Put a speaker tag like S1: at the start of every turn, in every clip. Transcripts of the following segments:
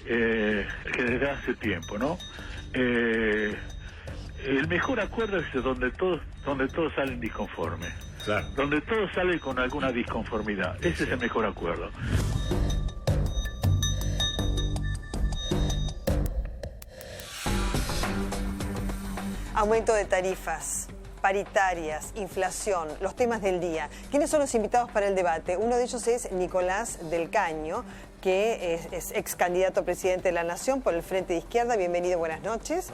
S1: que desde hace tiempo, ¿no? El mejor acuerdo es donde todos salen disconformes,
S2: claro,
S1: donde todos salen con alguna disconformidad. Ese es el mejor acuerdo.
S3: Aumento de tarifas, paritarias, inflación, los temas del día. ¿Quiénes son los invitados para el debate? Uno de ellos es Nicolás del Caño, que es ex candidato a presidente de la Nación por el Frente de Izquierda. Bienvenido, buenas noches.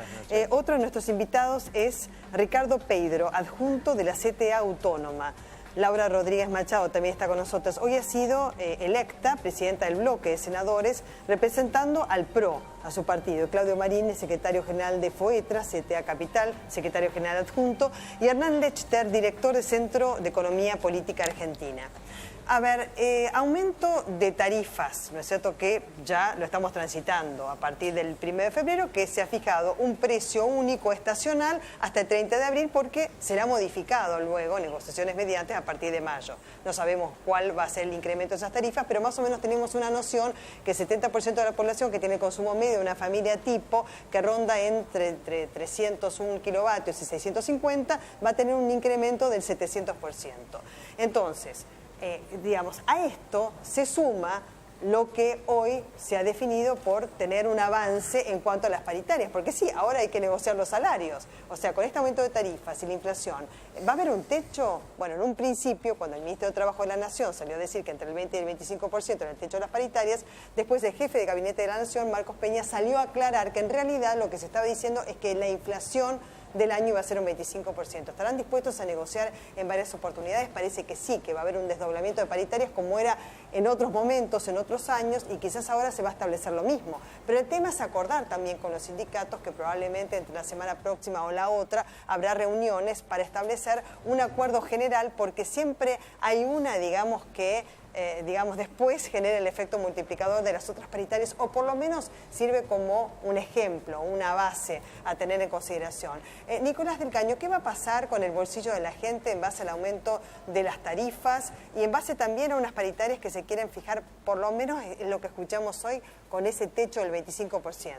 S3: Otro de nuestros invitados es Ricardo Peidro, adjunto de la CTA Autónoma. Laura Rodríguez Machado también está con nosotros. Hoy ha sido electa presidenta del bloque de senadores representando al PRO, a su partido. Claudio Marín, secretario general de FOETRA, CTA Capital, secretario general adjunto, y Hernán Lechter, director del Centro de Economía Política Argentina. A ver, aumento de tarifas, ¿no es cierto?, que ya lo estamos transitando a partir del 1 de febrero, que se ha fijado un precio único estacional hasta el 30 de abril, porque será modificado luego, negociaciones mediantes, a partir de mayo. No sabemos cuál va a ser el incremento de esas tarifas, pero más o menos tenemos una noción que el 70% de la población que tiene consumo medio de una familia tipo, que ronda entre 301 kilovatios y 650, va a tener un incremento del 700%. Entonces, digamos, a esto se suma lo que hoy se ha definido por tener un avance en cuanto a las paritarias, porque sí, ahora hay que negociar los salarios, o sea, con este aumento de tarifas y la inflación, ¿va a haber un techo? Bueno, en un principio, cuando el Ministro de Trabajo de la Nación salió a decir que entre el 20 y el 25% era el techo de las paritarias, después el jefe de Gabinete de la Nación, Marcos Peña, salió a aclarar que en realidad lo que se estaba diciendo es que la inflación del año iba a ser un 25%. ¿Estarán dispuestos a negociar en varias oportunidades? Parece que sí, que va a haber un desdoblamiento de paritarias como era en otros momentos, en otros años, y quizás ahora se va a establecer lo mismo. Pero el tema es acordar también con los sindicatos que probablemente entre la semana próxima o la otra habrá reuniones para establecer un acuerdo general, porque siempre hay una, digamos, que después genera el efecto multiplicador de las otras paritarias, o por lo menos sirve como un ejemplo, una base a tener en consideración. Nicolás del Caño, ¿qué va a pasar con el bolsillo de la gente en base al aumento de las tarifas y en base también a unas paritarias que se quieren fijar, por lo menos en lo que escuchamos hoy, con ese techo del 25%?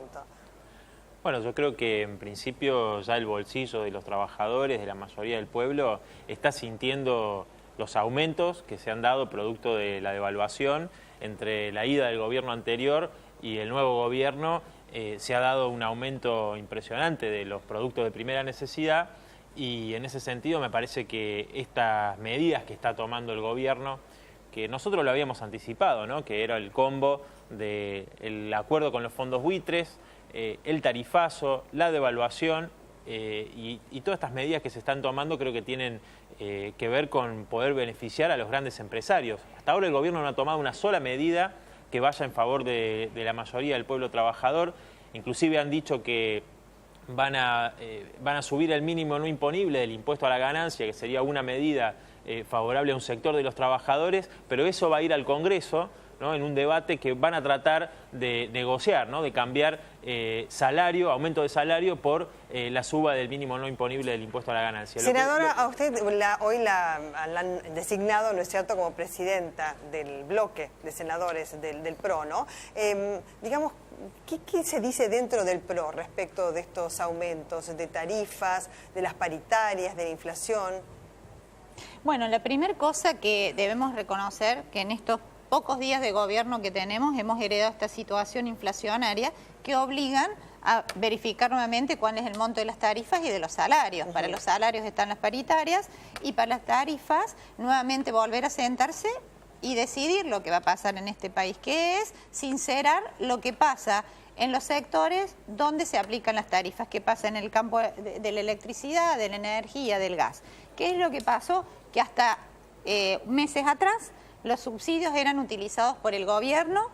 S4: Bueno, yo creo que en principio ya el bolsillo de los trabajadores, de la mayoría del pueblo, está sintiendo los aumentos que se han dado producto de la devaluación. Entre la ida del gobierno anterior y el nuevo gobierno se ha dado un aumento impresionante de los productos de primera necesidad, y en ese sentido me parece que estas medidas que está tomando el gobierno, que nosotros lo habíamos anticipado, ¿no?, que era el combo del acuerdo con los fondos buitres, el tarifazo, la devaluación, y todas estas medidas que se están tomando creo que tienen que ver con poder beneficiar a los grandes empresarios. Hasta ahora el gobierno no ha tomado una sola medida que vaya en favor de la mayoría del pueblo trabajador. Inclusive han dicho que van a subir el mínimo no imponible del impuesto a la ganancia, que sería una medida favorable a un sector de los trabajadores, pero eso va a ir al Congreso, ¿no?, en un debate que van a tratar de negociar, ¿no?, de cambiar aumento de salario por la suba del mínimo no imponible del impuesto a la ganancia.
S3: Senadora, a usted hoy la han designado, ¿no es cierto?, como presidenta del bloque de senadores del PRO, ¿no? Digamos, ¿qué se dice dentro del PRO respecto de estos aumentos de tarifas, de las paritarias, de la inflación?
S5: Bueno, la primera cosa que debemos reconocer, que en estos pocos días de gobierno que tenemos hemos heredado esta situación inflacionaria que obligan a verificar nuevamente cuál es el monto de las tarifas y de los salarios. Para los salarios están las paritarias y para las tarifas nuevamente volver a sentarse y decidir lo que va a pasar en este país, que es sincerar lo que pasa en los sectores donde se aplican las tarifas, que pasa en el campo de la electricidad, de la energía, del gas. ¿Qué es lo que pasó? Que hasta meses atrás los subsidios eran utilizados por el gobierno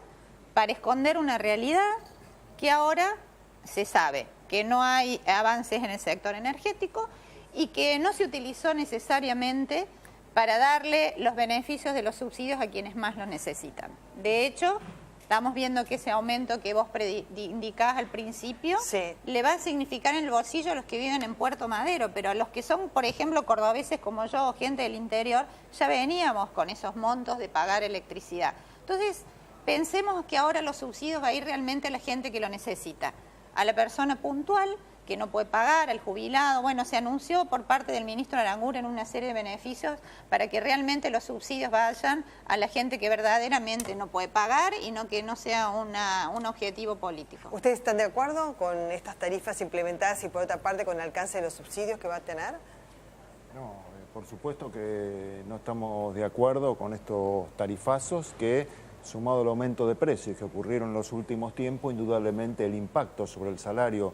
S5: para esconder una realidad que ahora se sabe, que no hay avances en el sector energético y que no se utilizó necesariamente para darle los beneficios de los subsidios a quienes más los necesitan. De hecho, estamos viendo que ese aumento que vos indicás al principio le va a significar en el bolsillo a los que viven en Puerto Madero, pero a los que son, por ejemplo, cordobeses como yo o gente del interior, ya veníamos con esos montos de pagar electricidad. Entonces, pensemos que ahora los subsidios va a ir realmente a la gente que lo necesita, a la persona puntual que no puede pagar, al jubilado. Bueno, se anunció por parte del ministro Aranguren una serie de beneficios para que realmente los subsidios vayan a la gente que verdaderamente no puede pagar y no que no sea un objetivo político.
S3: ¿Ustedes están de acuerdo con estas tarifas implementadas y por otra parte con el alcance de los subsidios que va a tener?
S2: No, por supuesto que no estamos de acuerdo con estos tarifazos que, sumado al aumento de precios que ocurrieron en los últimos tiempos, indudablemente el impacto sobre el salario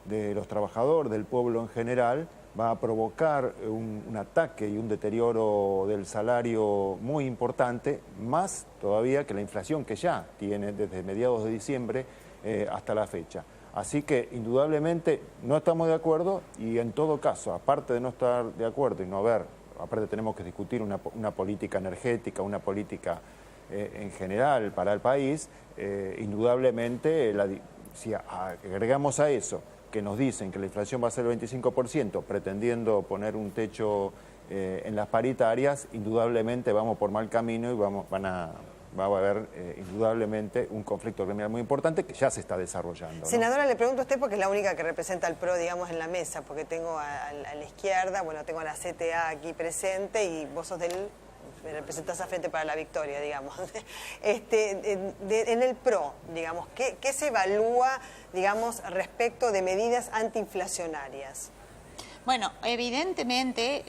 S2: de los trabajadores, del pueblo en general, va a provocar un ataque y un deterioro del salario muy importante, más todavía que la inflación que ya tiene desde mediados de diciembre hasta la fecha. Así que indudablemente no estamos de acuerdo y en todo caso, aparte de no estar de acuerdo y no haber, aparte tenemos que discutir una política energética, una política en general para el país, indudablemente si agregamos a eso que nos dicen que la inflación va a ser el 25%, pretendiendo poner un techo en las paritarias, indudablemente vamos por mal camino y va a haber indudablemente un conflicto gremial muy importante que ya se está desarrollando, ¿no?
S3: Senadora, le pregunto a usted porque es la única que representa al PRO, digamos, en la mesa, porque tengo a la izquierda, bueno, tengo a la CTA aquí presente y vos sos me representás a Frente para la Victoria, digamos. En el PRO, digamos, ¿qué se evalúa, digamos, respecto de medidas antiinflacionarias?
S5: Bueno, evidentemente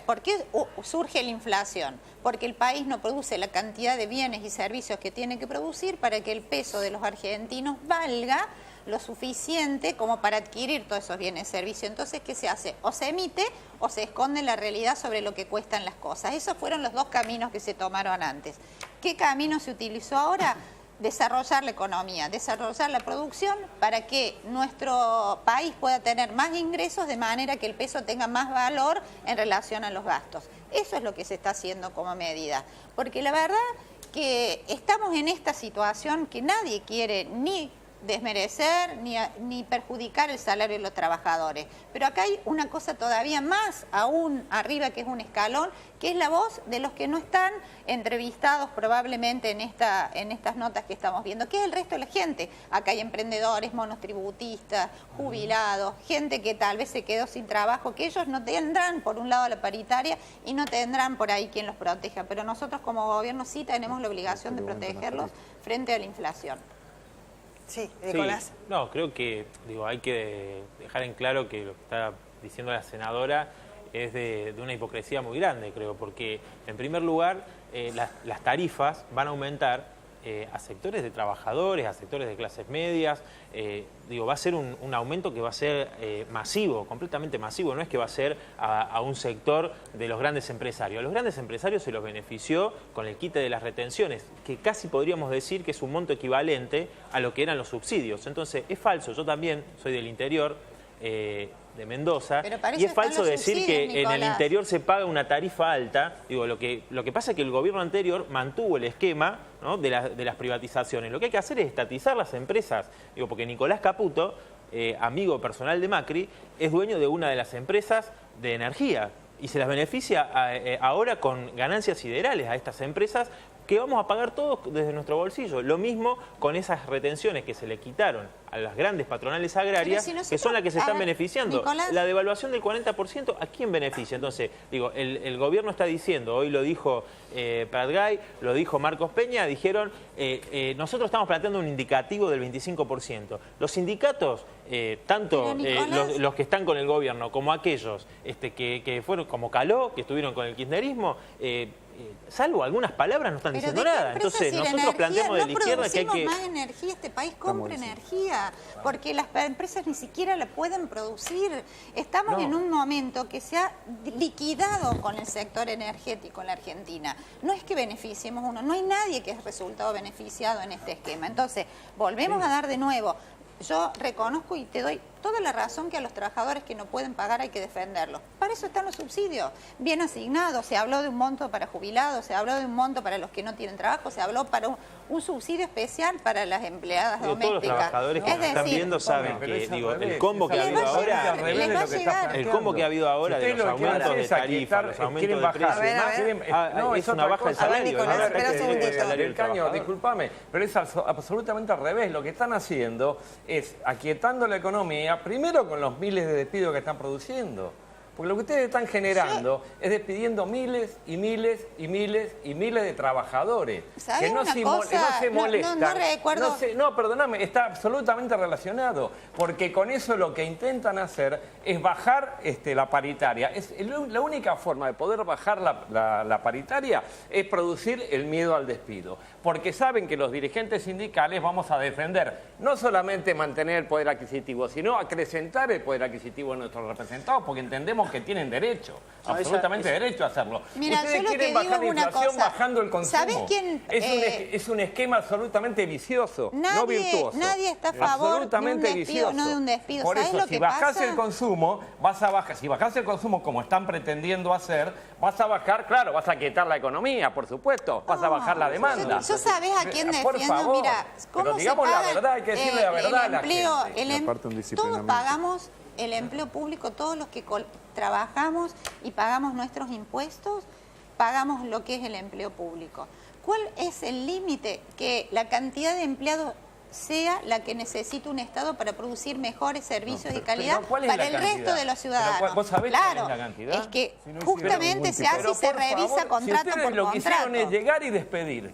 S5: ¿por qué surge la inflación? Porque el país no produce la cantidad de bienes y servicios que tiene que producir para que el peso de los argentinos valga lo suficiente como para adquirir todos esos bienes y servicios. Entonces, ¿qué se hace? O se emite o se esconde la realidad sobre lo que cuestan las cosas. Esos fueron los dos caminos que se tomaron antes. ¿Qué camino se utilizó ahora? Desarrollar la economía, desarrollar la producción para que nuestro país pueda tener más ingresos de manera que el peso tenga más valor en relación a los gastos. Eso es lo que se está haciendo como medida. Porque la verdad que estamos en esta situación que nadie quiere ni desmerecer ni perjudicar el salario de los trabajadores. Pero acá hay una cosa todavía más aún arriba, que es un escalón, que es la voz de los que no están entrevistados probablemente en estas notas que estamos viendo, que es el resto de la gente. Acá hay emprendedores, monotributistas, jubilados, gente que tal vez se quedó sin trabajo, que ellos no tendrán por un lado la paritaria y no tendrán por ahí quien los proteja. Pero nosotros como gobierno sí tenemos la obligación de protegerlos frente a la inflación.
S3: Sí, Nicolás.
S4: Sí, no, creo que hay que dejar en claro que lo que está diciendo la senadora es de una hipocresía muy grande, creo, porque en primer lugar las tarifas van a aumentar a sectores de trabajadores, a sectores de clases medias. Va a ser un aumento que va a ser masivo, completamente masivo. No es que va a ser a un sector de los grandes empresarios. A los grandes empresarios se los benefició con el quite de las retenciones, que casi podríamos decir que es un monto equivalente a lo que eran los subsidios. Entonces, es falso. Yo también soy del interior de Mendoza, y es falso decir que Nicolás, en el interior se paga una tarifa alta. Lo que pasa es que el gobierno anterior mantuvo el esquema, ¿no?, de las privatizaciones. Lo que hay que hacer es estatizar las empresas, porque Nicolás Caputo, amigo personal de Macri, es dueño de una de las empresas de energía y se las beneficia ahora con ganancias siderales a estas empresas que vamos a pagar todos desde nuestro bolsillo. Lo mismo con esas retenciones que se le quitaron a las grandes patronales agrarias, que son las que se están beneficiando. Nicolás, la devaluación del 40%, ¿a quién beneficia? Entonces, el gobierno está diciendo, hoy lo dijo Pratgay, lo dijo Marcos Peña, dijeron, nosotros estamos planteando un indicativo del 25%. Los sindicatos, tanto los que están con el gobierno como aquellos que fueron como Caló, que estuvieron con el kirchnerismo, salvo algunas palabras no están diciendo nada. Entonces nosotros planteamos de la izquierda que hay que...
S5: más energía, este país compra energía, porque las empresas ni siquiera la pueden producir. Estamos en un momento que se ha liquidado con el sector energético en la Argentina. No es que beneficiemos uno, no hay nadie que es resultado beneficiado en este esquema. Entonces, volvemos a dar de nuevo. Yo reconozco y te doy toda la razón que a los trabajadores que no pueden pagar hay que defenderlos. Para eso están los subsidios, bien asignados. Se habló de un monto para jubilados, se habló de un monto para los que no tienen trabajo, se habló para un subsidio especial para las empleadas domésticas.
S4: Todos los trabajadores que nos están viendo saben que el combo que ha habido ahora, el combo que ha habido ahora de los aumentos de tarifas, los aumentos de precios, es una baja de salario.
S6: Del Caño, discúlpame, pero es absolutamente al revés. Lo que están haciendo es aquietando la economía, primero con los miles de despidos que están produciendo. Porque lo que ustedes están generando es despidiendo miles y miles y miles y miles de trabajadores.
S5: Que no se molestan. No recuerdo.
S6: No, perdóname, está absolutamente relacionado. Porque con eso lo que intentan hacer es bajar la paritaria. La única forma de poder bajar la paritaria es producir el miedo al despido. Porque saben que los dirigentes sindicales vamos a defender no solamente mantener el poder adquisitivo, sino acrecentar el poder adquisitivo de nuestros representados, porque entendemos que tienen derecho, absolutamente derecho a hacerlo.
S5: Mira,
S6: ustedes quieren bajar la inflación bajando el consumo.
S5: ¿Sabés quién?
S6: Es un esquema absolutamente vicioso, no virtuoso.
S5: Nadie está a favor de un despido, no de un despido.
S6: Por eso, si bajás el consumo, vas a bajar. Si bajás el consumo como están pretendiendo hacer, vas a bajar, claro, vas a quitar la economía, por supuesto, vas a bajar la demanda.
S5: ¿Yo sabés a quién defiendo?
S6: Por favor,
S5: mira, ¿cómo
S6: pero digamos
S5: se paga
S6: la verdad, hay que decirle la verdad a la gente.
S5: Todos pagamos el empleo público, todos los que trabajamos y pagamos nuestros impuestos, pagamos lo que es el empleo público. ¿Cuál es el límite? Que la cantidad de empleados sea la que necesita un Estado para producir mejores servicios de calidad para el resto de los ciudadanos.
S6: ¿Vos sabés cuál es la cantidad?
S5: Es que justamente se hace y se revisa contrato por contrato.
S6: Lo que hicieron es llegar y despedir.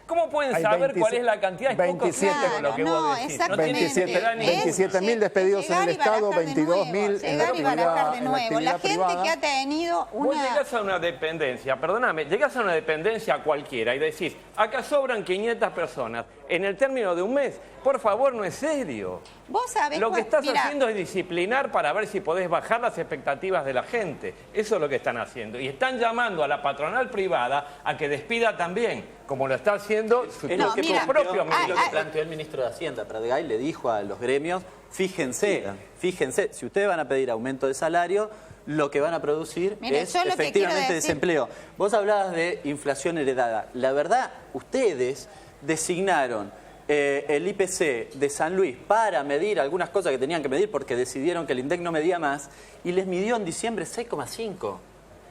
S6: ¿Cómo pueden saber cuál es la cantidad? Es
S2: 27,
S6: poco con lo que vos decís.
S2: 27.000 despedidos en el Estado, 22.000 en la actividad
S5: La gente
S2: privada.
S5: que ha tenido una...
S6: Vos llegás a una dependencia, perdóname, llegás a una dependencia cualquiera y decís, acá sobran 500 personas. En el término de un mes, por favor, no es serio.
S5: Vos sabés
S6: lo que estás haciendo es disciplinar para ver si podés bajar las expectativas de la gente. Eso es lo que están haciendo. Y están llamando a la patronal privada a que despida también, como lo está haciendo su propio ministro.
S7: Es lo que planteó el ministro de Hacienda, Pratgay, le dijo a los gremios, fíjense, si ustedes van a pedir aumento de salario, lo que van a producir es efectivamente desempleo. Vos hablabas de inflación heredada. La verdad, ustedes designaron el IPC de San Luis para medir algunas cosas que tenían que medir porque decidieron que el INDEC no medía más y les midió en diciembre 6,5.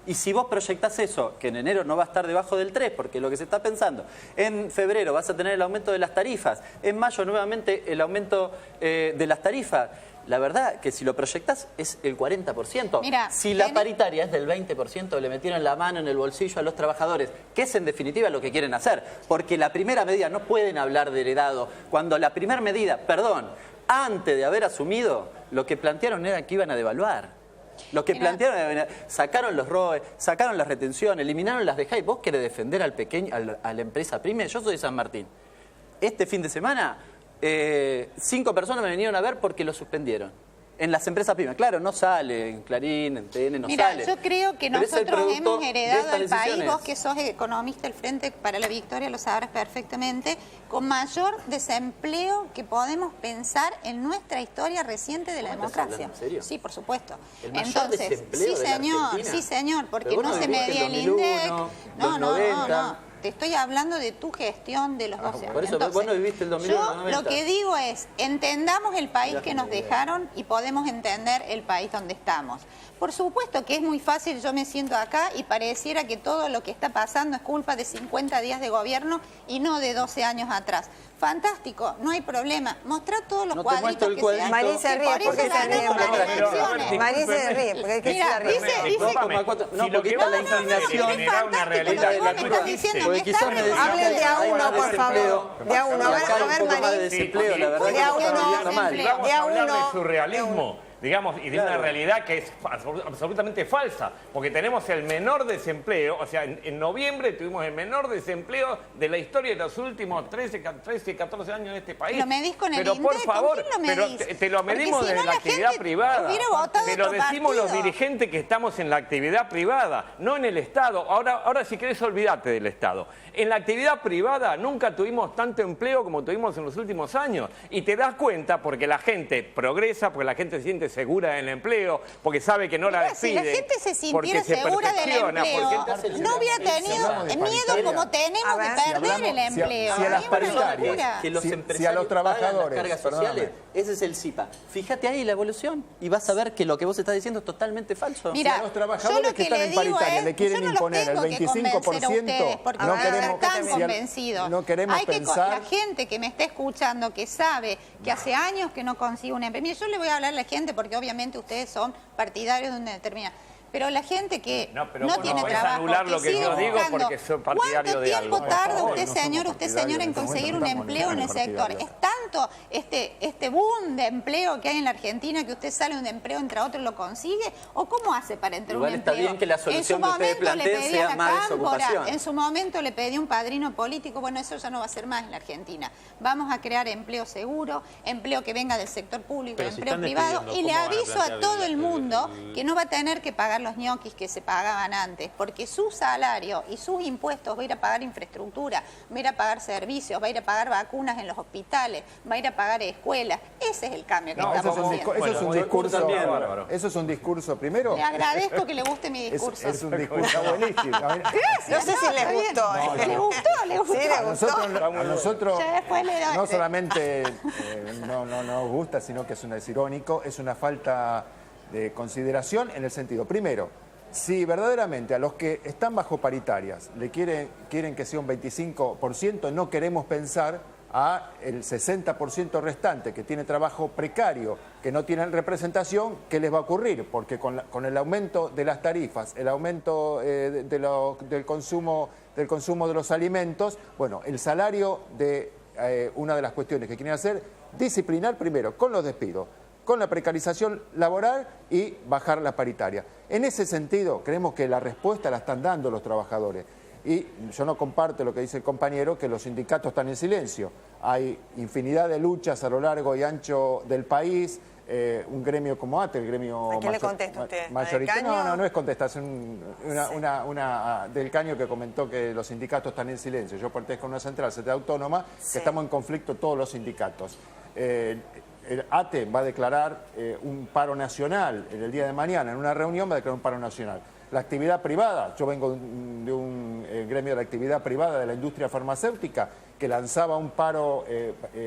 S7: Y si vos proyectás eso, que en enero no va a estar debajo del 3, porque es lo que se está pensando, en febrero vas a tener el aumento de las tarifas, en mayo nuevamente el aumento de las tarifas, la verdad que si lo proyectás es el 40%.
S5: Mira,
S7: si la paritaria es del 20%, le metieron la mano en el bolsillo a los trabajadores, que es en definitiva lo que quieren hacer. Porque la primera medida, no pueden hablar de heredado, cuando la primera medida, antes de haber asumido, lo que plantearon era que iban a devaluar. Lo que plantearon era, sacaron los ROE, sacaron las retenciones, eliminaron las de JAI. ¿Vos querés defender al pequeño, a la empresa PYME? Yo soy de San Martín. Este fin de semana... 5 personas me vinieron a ver porque lo suspendieron. En las empresas PYME. Claro, no sale en Clarín, en TN, no sale.
S5: Mira, yo creo que nosotros hemos heredado al país, vos que sos economista del Frente para la Victoria, lo sabrás perfectamente, con mayor desempleo que podemos pensar en nuestra historia reciente de la democracia.
S7: ¿En serio?
S5: Sí, por supuesto.
S7: ¿El mayor desempleo de la Argentina?
S5: Sí, señor, porque no se medía el INDEC. No. Te estoy hablando de tu gestión de los 12 años.
S7: Por eso,
S5: entonces,
S7: vos no viviste el 2001,
S5: yo lo que digo es, entendamos el país que nos dejaron y podemos entender el país donde estamos. Por supuesto que es muy fácil, yo me siento acá y pareciera que todo lo que está pasando es culpa de 50 días de gobierno y no de 12 años atrás. Fantástico, no hay problema. Mostrá todos los cuadritos que se dan.
S3: María se ríe, ¿por qué se ríe? María se ríe, porque es que
S5: mira,
S3: se ríe.
S7: No, porque esta es la inclinación.
S6: Era una realidad de la
S3: Hablen de a uno, por favor. De a uno, a ver, María.
S7: De desempleo, la verdad
S3: de a uno,
S6: Vamos a hablar de surrealismo. digamos, y de una realidad que es absolutamente falsa, porque tenemos el menor desempleo, o sea, en noviembre tuvimos el menor desempleo de la historia de los últimos 13, 14 años de este país.
S5: ¿Lo medís con el
S6: pero
S5: INDEC?
S6: por favor,
S5: ¿Con quién lo medís?
S6: pero te lo medimos
S5: Porque si
S6: desde
S5: no,
S6: la actividad privada. Te lo decimos los dirigentes que estamos en la actividad privada, no en el Estado. Ahora si querés, olvídate del Estado. En la actividad privada nunca tuvimos tanto empleo como tuvimos en los últimos años. Y te das cuenta porque la gente progresa, porque la gente se siente segura en el empleo, porque sabe que no la despiden.
S5: Si la gente se sintiera segura del empleo, no hubiera tenido miedo como tenemos de perder el empleo.
S2: Si a las paritarias,
S7: que los empresarios
S2: si a los trabajadores,
S7: pagan las cargas sociales, ese es el CIPA. Fíjate ahí la evolución y vas a ver que lo que vos estás diciendo es totalmente falso.
S5: Mira,
S2: si a los trabajadores que están en paritaria le quieren imponer el 25%,
S5: no
S2: queremos pensar...
S5: La gente que me está escuchando, que sabe que hace años que no consigue un empleo. Mire, yo le voy a hablar a la gente porque obviamente ustedes son partidarios de una determinada... Pero la gente que no tiene trabajo,
S6: anular lo que yo digo porque soy partidario de algo.
S5: ¿Cuánto tiempo tarda usted, señor, en conseguir un empleo en el sector? Es tanto este boom de empleo que hay en la Argentina que usted sale de un empleo, entre otros lo consigue, o cómo hace para entrar un empleo.
S7: Igual está bien que la solución que ustedes planteen sea más desocupación.
S5: En su momento le pedí un padrino político, bueno, eso ya no va a ser más en la Argentina. Vamos a crear empleo seguro, empleo que venga del sector público, empleo privado, y le aviso a todo el mundo que no va a tener que pagar los ñoquis que se pagaban antes, porque su salario y sus impuestos va a ir a pagar infraestructura, va a ir a pagar servicios, va a ir a pagar vacunas en los hospitales, va a ir a pagar escuelas. Ese es el cambio que estamos haciendo.
S2: Eso es un discurso, primero...
S5: Le agradezco que le guste mi discurso.
S2: Es un discurso buenísimo.
S3: No sé si les gustó.
S5: ¿Le gustó? ¿Le gustó?
S3: Sí, le gustó.
S2: A nosotros no solamente no nos gusta, sino que es irónico, es una falta de consideración en el sentido, primero, si verdaderamente a los que están bajo paritarias le quieren que sea un 25%, no queremos pensar a el 60% restante que tiene trabajo precario, que no tienen representación, ¿qué les va a ocurrir? Porque con el aumento de las tarifas, el aumento del consumo de los alimentos, bueno, el salario de una de las cuestiones que quieren hacer, disciplinar primero con los despidos, con la precarización laboral y bajar la paritaria. En ese sentido, creemos que la respuesta la están dando los trabajadores. Y yo no comparto lo que dice el compañero, que los sindicatos están en silencio. Hay infinidad de luchas a lo largo y ancho del país, un gremio como ATE, el gremio
S3: ¿A quién le contesta usted?
S2: mayoritario. No es contestación, una del Caño que comentó que los sindicatos están en silencio. Yo pertenezco a una central autónoma, que estamos en conflicto todos los sindicatos. El ATE va a declarar un paro nacional en el día de mañana, en una reunión va a declarar un paro nacional. La actividad privada, yo vengo de un gremio de la actividad privada de la industria farmacéutica que lanzaba un paro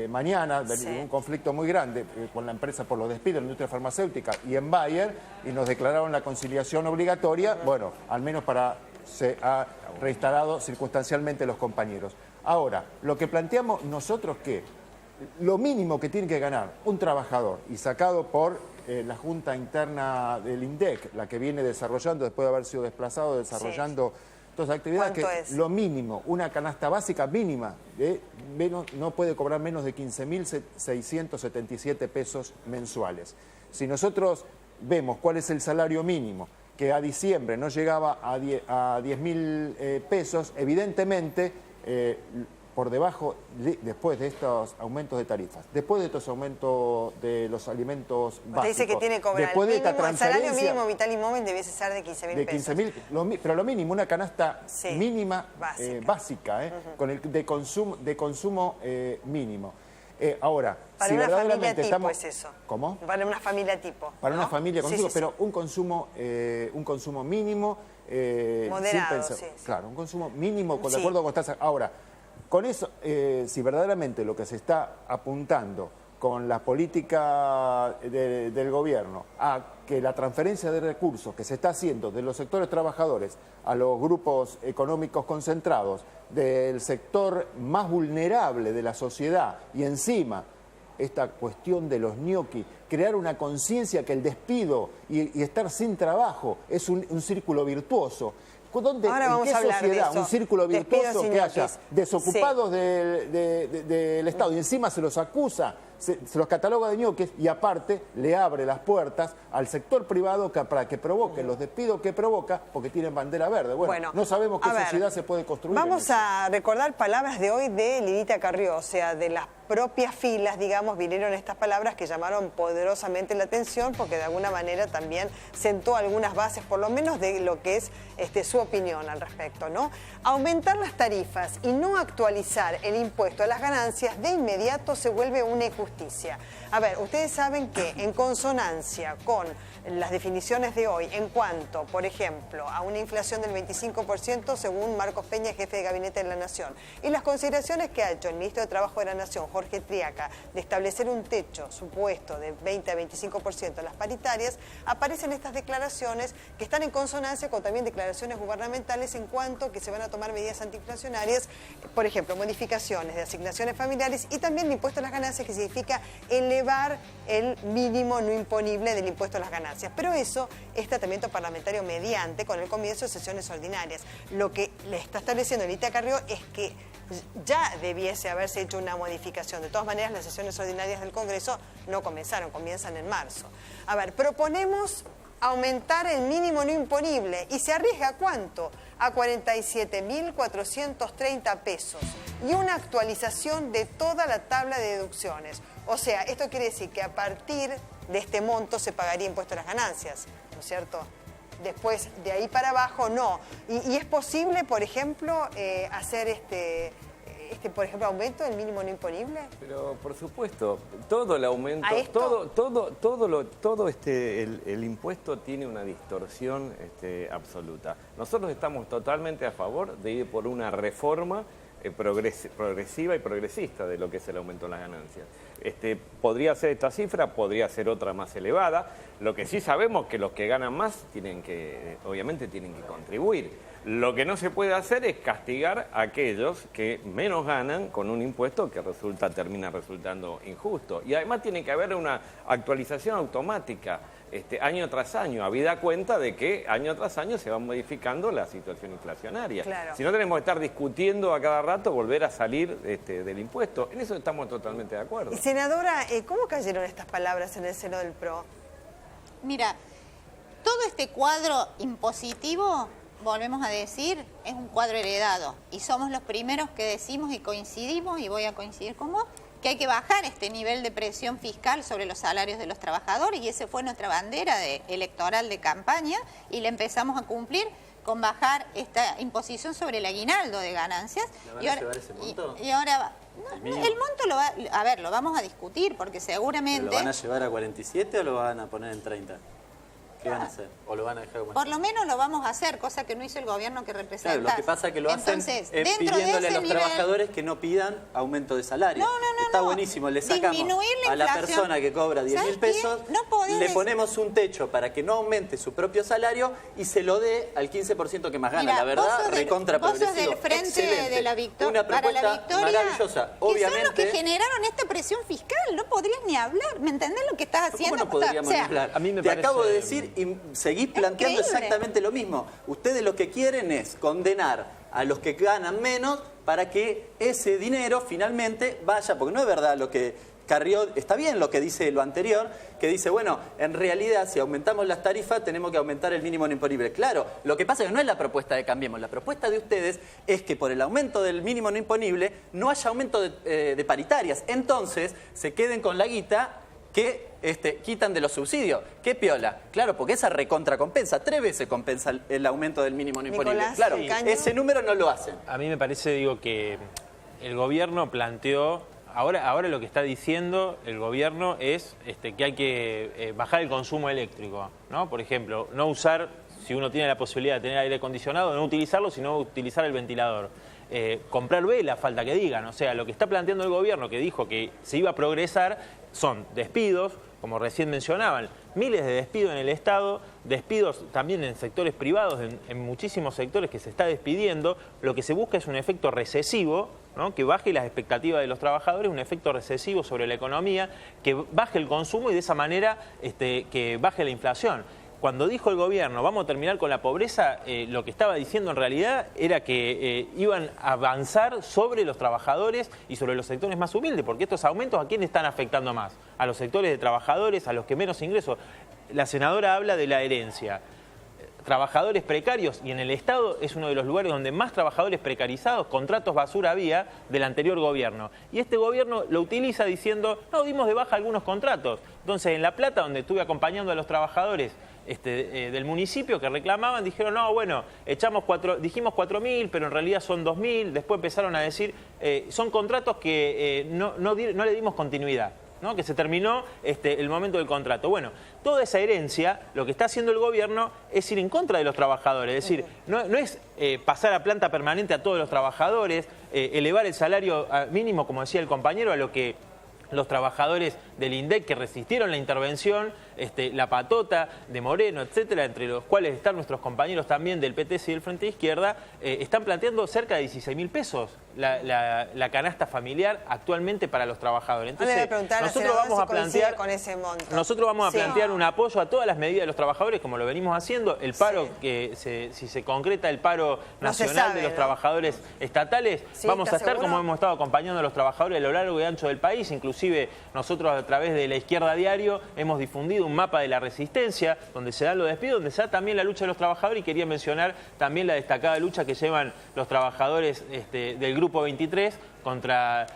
S2: mañana, un conflicto muy grande con la empresa por los despidos de la industria farmacéutica y en Bayer, y nos declararon la conciliación obligatoria, bueno, al menos se ha reinstalado circunstancialmente los compañeros. Ahora, lo que planteamos nosotros que lo mínimo que tiene que ganar un trabajador y sacado por la Junta Interna del INDEC, la que viene desarrollando, después de haber sido desplazado, desarrollando todas las actividades, que es lo mínimo, una canasta básica mínima, no puede cobrar menos de 15.677 pesos mensuales. Si nosotros vemos cuál es el salario mínimo, que a diciembre no llegaba a 10.000 pesos, evidentemente... por debajo, después de estos aumentos de tarifas, después de estos aumentos de los alimentos básicos...
S3: Dice que tiene que cobrar
S2: después de esta transferencia,
S3: el salario mínimo vital y móvil debiese ser de 15.000 pesos.
S2: Pero lo mínimo, una canasta mínima básica, con el de consumo mínmo. Ahora,
S3: para
S2: si
S3: una
S2: verdaderamente
S3: familia
S2: estamos...
S3: tipo es eso.
S2: ¿Cómo?
S3: Para una familia tipo.
S2: Para una familia con hijos, pero un consumo mínimo...
S3: moderado,
S2: sin pensar, claro, un consumo mínimo, de acuerdo con tasas. Ahora, con eso, si verdaderamente lo que se está apuntando con la política del gobierno a que la transferencia de recursos que se está haciendo de los sectores trabajadores a los grupos económicos concentrados, del sector más vulnerable de la sociedad y encima esta cuestión de los ñoquis, crear una conciencia que el despido y estar sin trabajo es un círculo virtuoso. ¿Dónde,
S3: Ahora
S2: en
S3: vamos
S2: qué
S3: a hablar de
S2: sociedad,
S3: eso.
S2: un círculo virtuoso que haya
S3: Sí.
S2: desocupados del Estado y encima se los acusa, se los cataloga de ñoques y aparte le abre las puertas al sector privado para que provoque los despidos que provoca porque tienen bandera verde? Bueno, no sabemos qué sociedad se puede construir.
S3: Vamos a recordar palabras de hoy de Lilita Carrió, o sea, de las propias filas, digamos, vinieron estas palabras que llamaron poderosamente la atención porque de alguna manera también sentó algunas bases, por lo menos de lo que es su opinión al respecto, ¿no? Aumentar las tarifas y no actualizar el impuesto a las ganancias de inmediato se vuelve una injusticia. A ver, ustedes saben que en consonancia con las definiciones de hoy en cuanto, por ejemplo, a una inflación del 25% según Marcos Peña, jefe de gabinete de la Nación, y las consideraciones que ha hecho el ministro de Trabajo de la Nación, Jorge Triaca, de establecer un techo supuesto de 20 a 25% en las paritarias, aparecen estas declaraciones que están en consonancia con también declaraciones gubernamentales en cuanto que se van a tomar medidas antiinflacionarias, por ejemplo, modificaciones de asignaciones familiares y también de impuesto a las ganancias, que significa elevar el mínimo no imponible del impuesto a las ganancias. Pero eso es tratamiento parlamentario mediante con el comienzo de sesiones ordinarias. Lo que le está estableciendo Lilita Carrió es que ya debiese haberse hecho una modificación. De todas maneras, las sesiones ordinarias del Congreso no comenzaron, comienzan en marzo. A ver, proponemos aumentar el mínimo no imponible y se arriesga ¿cuánto? A 47.430 pesos y una actualización de toda la tabla de deducciones. O sea, esto quiere decir que a partir de este monto se pagaría impuesto a las ganancias, ¿no es cierto? Después, de ahí para abajo, no. Y es posible, por ejemplo, hacer por ejemplo, aumento del mínimo no imponible.
S6: Pero, por supuesto, todo el aumento, el impuesto tiene una distorsión absoluta. Nosotros estamos totalmente a favor de ir por una reforma progresiva y progresista de lo que es el aumento de las ganancias. Podría ser esta cifra, podría ser otra más elevada. Lo que sí sabemos es que los que ganan más obviamente tienen que contribuir. Lo que no se puede hacer es castigar a aquellos que menos ganan con un impuesto que termina resultando injusto. Y además tiene que haber una actualización automática año tras año, habida cuenta de que año tras año se va modificando la situación inflacionaria.
S3: Claro.
S6: Si no, tenemos que estar discutiendo a cada rato volver a salir del impuesto. En eso estamos totalmente de acuerdo.
S3: Y senadora, ¿cómo cayeron estas palabras en el seno del PRO?
S5: Mira, todo este cuadro impositivo, volvemos a decir, es un cuadro heredado y somos los primeros que decimos y coincidimos, y voy a coincidir con vos, que hay que bajar este nivel de presión fiscal sobre los salarios de los trabajadores, y esa fue nuestra bandera electoral de campaña, y la empezamos a cumplir con bajar esta imposición sobre el aguinaldo de ganancias.
S7: ¿La van a llevar ese monto?
S5: Y ahora el monto lo vamos a discutir, porque seguramente...
S7: ¿Lo van a llevar a 47 o lo van a poner en 30? ¿Qué van a hacer? ¿O lo van a dejar como
S5: Por lo menos lo vamos a hacer, cosa que no hizo el gobierno que representa.
S7: Claro, lo que pasa es que lo hacen pidiéndole a los trabajadores que no pidan aumento de salario.
S5: No.
S7: Está buenísimo, le sacamos a la persona que cobra 10.000 pesos, le ponemos un techo para que no aumente su propio salario y se lo dé al 15% que más gana.
S5: Mira,
S7: la verdad, recontra progresivo.
S5: Vos sos del Frente de la
S7: Una
S5: para la Victoria,
S7: maravillosa. Obviamente,
S5: que son los que generaron esta presión fiscal. No podrías ni hablar. ¿Me entendés lo que estás haciendo?
S7: ¿Cómo no podríamos ni hablar?
S4: A mí me
S7: Te
S4: parece...
S7: acabo de decir y seguís planteando exactamente lo mismo. Ustedes lo que quieren es condenar a los que ganan menos para que ese dinero finalmente vaya, porque no es verdad lo que Carrió, está bien lo que dice lo anterior, que dice, bueno, en realidad si aumentamos las tarifas tenemos que aumentar el mínimo no imponible. Claro, lo que pasa es que no es la propuesta de Cambiemos, la propuesta de ustedes es que por el aumento del mínimo no imponible no haya aumento de paritarias, entonces se queden con la guita que quitan de los subsidios. ¿Qué piola? Claro, porque esa recontra compensa, 3 veces compensa el aumento del mínimo no imponible.
S3: Nicolás,
S7: claro,
S3: sí.
S7: Ese número no lo hacen.
S4: A mí me parece, que el gobierno planteó, ahora lo que está diciendo el gobierno es que hay que bajar el consumo eléctrico, ¿no? Por ejemplo, no usar, si uno tiene la posibilidad de tener aire acondicionado, no utilizarlo, sino utilizar el ventilador. Comprar velas, falta que digan. O sea, lo que está planteando el gobierno, que dijo que se iba a progresar, son despidos, como recién mencionaban, miles de despidos en el Estado, despidos también en sectores privados, en muchísimos sectores que se está despidiendo. Lo que se busca es un efecto recesivo, ¿no? Que baje las expectativas de los trabajadores, un efecto recesivo sobre la economía, que baje el consumo y de esa manera que baje la inflación. cuando dijo el gobierno, vamos a terminar con la pobreza, lo que estaba diciendo en realidad era que iban a avanzar sobre los trabajadores y sobre los sectores más humildes, porque estos aumentos, ¿a quién están afectando más? A los sectores de trabajadores, a los que menos ingresos. La senadora habla de la herencia. Trabajadores precarios, y en el Estado es uno de los lugares donde más trabajadores precarizados, contratos basura había del anterior gobierno. Y este gobierno lo utiliza diciendo, no, dimos de baja algunos contratos. Entonces, en La Plata, donde estuve acompañando a los trabajadores del municipio que reclamaban, dijeron, no, bueno, dijimos 4.000, pero en realidad son 2.000. Después empezaron a decir, son contratos que no le dimos continuidad, ¿no? Que se terminó el momento del contrato. Bueno, toda esa herencia, lo que está haciendo el gobierno es ir en contra de los trabajadores. Es decir, no es pasar a planta permanente a todos los trabajadores, elevar el salario mínimo, como decía el compañero, a lo que los trabajadores del INDEC que resistieron la intervención, la patota de Moreno, etcétera, entre los cuales están nuestros compañeros también del PTS y del Frente de Izquierda, están planteando cerca de 16.000 pesos la canasta familiar actualmente para los trabajadores. Entonces, nosotros vamos a plantear
S3: con ese monto.
S4: Nosotros vamos a plantear un apoyo a todas las medidas de los trabajadores, como lo venimos haciendo. El paro, si se concreta el paro nacional de los trabajadores estatales, vamos a estar, como hemos estado acompañando a los trabajadores a lo largo y ancho del país. Inclusive nosotros a través de La Izquierda Diario hemos difundido un mapa de la resistencia, donde se dan los despidos, donde se da también la lucha de los trabajadores, y quería mencionar también la destacada lucha que llevan los trabajadores del Grupo 23 contra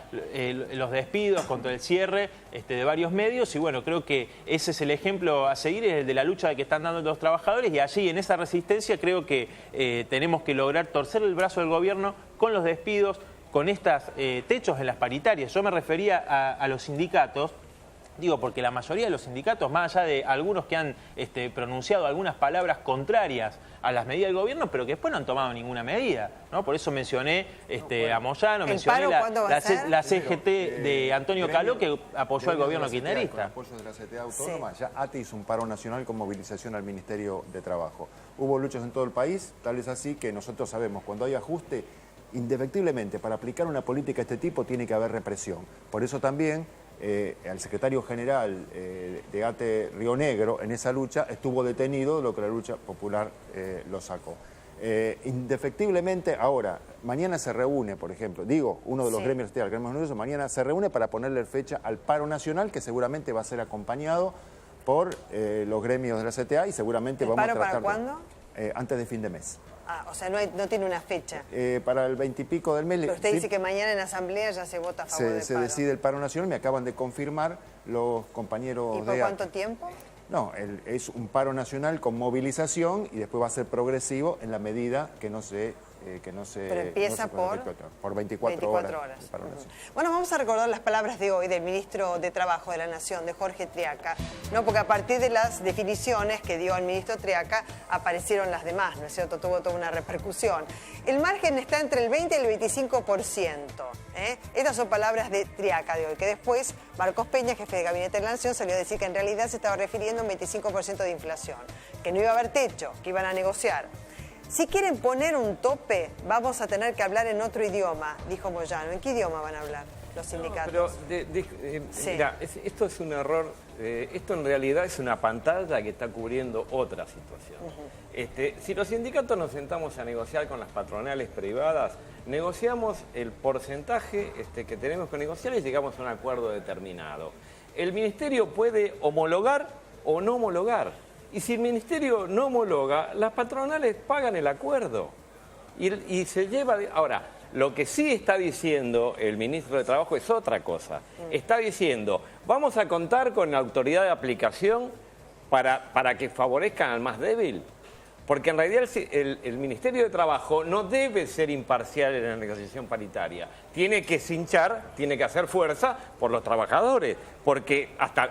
S4: los despidos, contra el cierre de varios medios, y bueno, creo que ese es el ejemplo a seguir, es el de la lucha que están dando los trabajadores, y allí en esa resistencia creo que tenemos que lograr torcer el brazo del gobierno con los despidos, con estos techos en las paritarias. Yo me refería a los sindicatos, digo, porque la mayoría de los sindicatos, más allá de algunos que han pronunciado algunas palabras contrarias a las medidas del gobierno, pero que después no han tomado ninguna medida, ¿no? Por eso mencioné a Moyano, mencioné la CGT de Antonio Caló, que apoyó al gobierno kirchnerista.
S2: Con apoyo de la CTA autónoma, ya ATE hizo un paro nacional con movilización al Ministerio de Trabajo. Hubo luchas en todo el país, tal es así que nosotros sabemos, cuando hay ajuste, indefectiblemente, para aplicar una política de este tipo tiene que haber represión. Por eso también al secretario general de ATE Río Negro en esa lucha estuvo detenido, lo que la lucha popular lo sacó. Indefectiblemente, ahora, mañana se reúne, por ejemplo, uno de los gremios, el gremio unido, mañana se reúne para ponerle fecha al paro nacional, que seguramente va a ser acompañado por los gremios de la CTA, y seguramente vamos a tratar...
S3: ¿Para cuándo?
S2: Antes de fin de mes.
S3: O sea, no tiene una fecha.
S2: Para el 20 y pico del mes.
S3: Pero usted dice que mañana en la asamblea ya se vota a favor del paro.
S2: Se decide el paro nacional, me acaban de confirmar los compañeros de...
S3: ¿Y por cuánto tiempo?
S2: No, es un paro nacional con movilización y después va a ser progresivo en la medida que no se...
S3: Pero empieza
S2: por 24 horas.
S3: Bueno, vamos a recordar las palabras de hoy del ministro de Trabajo de la Nación, de Jorge Triaca, ¿no? Porque a partir de las definiciones que dio el ministro Triaca aparecieron las demás, ¿no es cierto? Tuvo toda una repercusión. El margen está entre el 20 y el 25%. Estas son palabras de Triaca de hoy, que después Marcos Peña, jefe de gabinete de la Nación, salió a decir que en realidad se estaba refiriendo a un 25% de inflación, que no iba a haber techo, que iban a negociar. Si quieren poner un tope, vamos a tener que hablar en otro idioma, dijo Moyano. ¿En qué idioma van a hablar los sindicatos?
S6: Mira, esto es un error, esto en realidad es una pantalla que está cubriendo otra situación. Si los sindicatos nos sentamos a negociar con las patronales privadas, negociamos el porcentaje que tenemos que negociar y llegamos a un acuerdo determinado. El ministerio puede homologar o no homologar. Y si el ministerio no homologa, las patronales pagan el acuerdo y se lleva... Ahora, lo que sí está diciendo el ministro de Trabajo es otra cosa. Está diciendo, vamos a contar con la autoridad de aplicación para que favorezcan al más débil. Porque en realidad el Ministerio de Trabajo no debe ser imparcial en la negociación paritaria. Tiene que cinchar, tiene que hacer fuerza por los trabajadores, porque hasta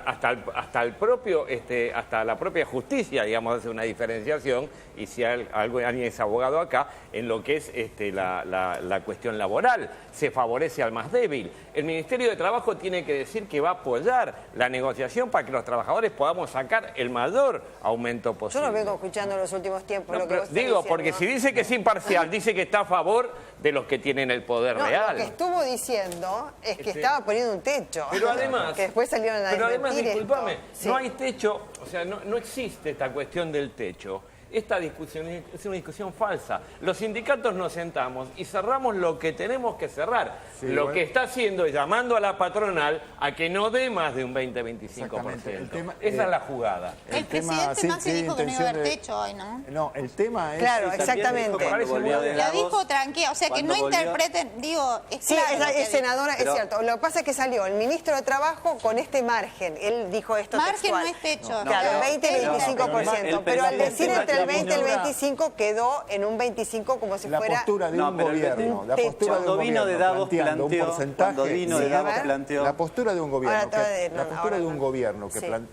S6: la propia justicia, digamos, hace una diferenciación, y si alguien es abogado acá, en lo que es la cuestión laboral, se favorece al más débil. El Ministerio de Trabajo tiene que decir que va a apoyar la negociación para que los trabajadores podamos sacar el mayor aumento posible.
S3: Yo lo vengo escuchando en los últimos tiempos.
S6: No, porque si dice que es imparcial, dice que está a favor de los que tienen el poder real.
S3: estuvo diciendo es que estaba poniendo un techo.
S6: Pero además,
S3: que después salieron a desmentir
S6: discúlpame,
S3: esto.
S6: no hay techo, o sea, no existe esta cuestión del techo. Esta discusión es una discusión falsa. Los sindicatos nos sentamos y cerramos lo que tenemos que cerrar.
S2: Sí,
S6: lo que está haciendo es llamando a la patronal a que no dé más de un 20-25%. Esa es la jugada.
S5: El presidente Macri dijo que no iba a haber techo hoy, ¿no?
S2: No, el tema es...
S3: Claro, exactamente.
S5: La dijo tranquila, o sea, que no interpreten, digo, es
S3: Sí,
S5: claro
S3: es senadora, es cierto. Lo que pasa es que salió el ministro de Trabajo con este margen. Él dijo esto
S5: margen
S3: textual.
S5: No es techo.
S3: Claro, 20-25%. Pero al decir entre el 20 y el 25 quedó en un 25 como si fuera...
S2: La postura de un gobierno. La postura de un
S7: vino de Davos planteó, cuando vino de Davos planteó...
S2: La postura de un gobierno. La postura de un gobierno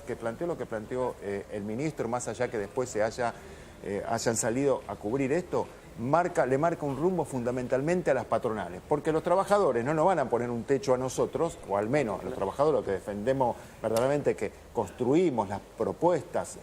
S3: que
S2: planteó lo que planteó el ministro, más allá que después se hayan salido a cubrir esto, le marca un rumbo fundamentalmente a las patronales, porque los trabajadores no nos van a poner un techo a nosotros, o al menos los trabajadores, los que defendemos verdaderamente que construimos las propuestas